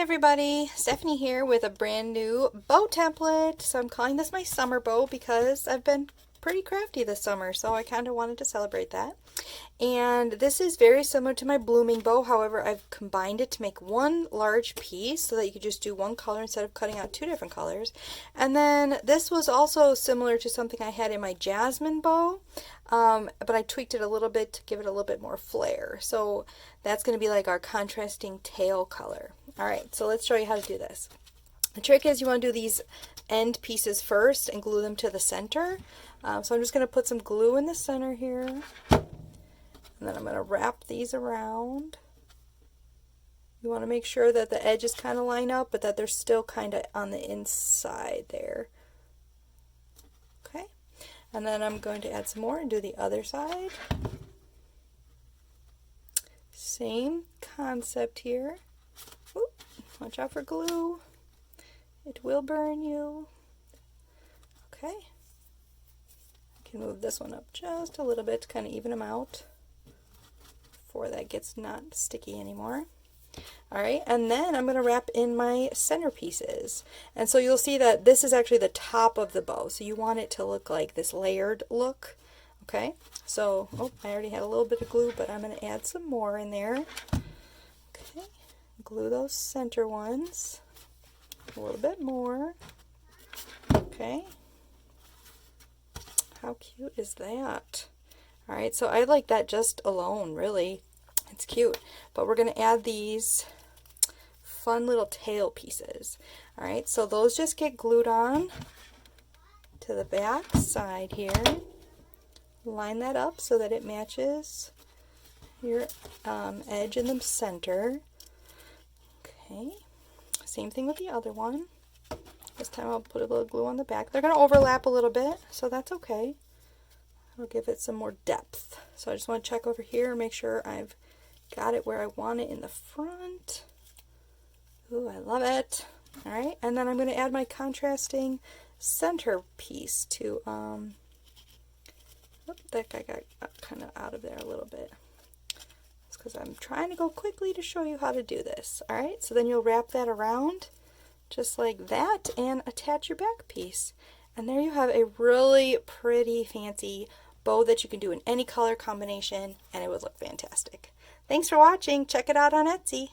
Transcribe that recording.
everybody, Stephanie here with a brand new bow template. So I'm calling this my summer bow because I've been pretty crafty this summer, so I kind of wanted to celebrate that. And this is very similar to my blooming bow, however I've combined it to make one large piece so that you could just do one color instead of cutting out two different colors. And then this was also similar to something I had in my jasmine bow, but I tweaked it a little bit to give it a little bit more flair. So that's going to be like our contrasting tail color. Alright, so let's show you how to do this. The trick is you want to do these end pieces first and glue them to the center. So I'm just going to put some glue in the center here. And then I'm going to wrap these around. You want to make sure that the edges kind of line up, but that they're still kind of on the inside there. Okay. And then I'm going to add some more and do the other side. Same concept here. Oop, watch out for glue. It will burn you. Okay. I can move this one up just a little bit to kind of even them out before that gets not sticky anymore. Alright, and then I'm going to wrap in my center pieces. And so you'll see that this is actually the top of the bow. So you want it to look like this layered look. Okay, so, I already had a little bit of glue, but I'm going to add some more in there. Okay, glue those center ones. A little bit more. Okay. How cute is that? Alright, so I like that just alone, really. It's cute. But we're going to add these fun little tail pieces. Alright, so those just get glued on to the back side here. Line that up so that it matches your edge in the center. Okay, same thing with the other one. This time I'll put a little glue on the back. They're going to overlap a little bit, so that's okay. I'll give it some more depth. So I just want to check over here, make sure I've got it where I want it in the front. Ooh, I love it. Alright, and then I'm going to add my contrasting center piece to, that guy got kind of out of there a little bit. It's because I'm trying to go quickly to show you how to do this. Alright, so then you'll wrap that around just like that and attach your back piece. And there you have a really pretty fancy bow that you can do in any color combination and it would look fantastic. Thanks for watching. Check it out on Etsy.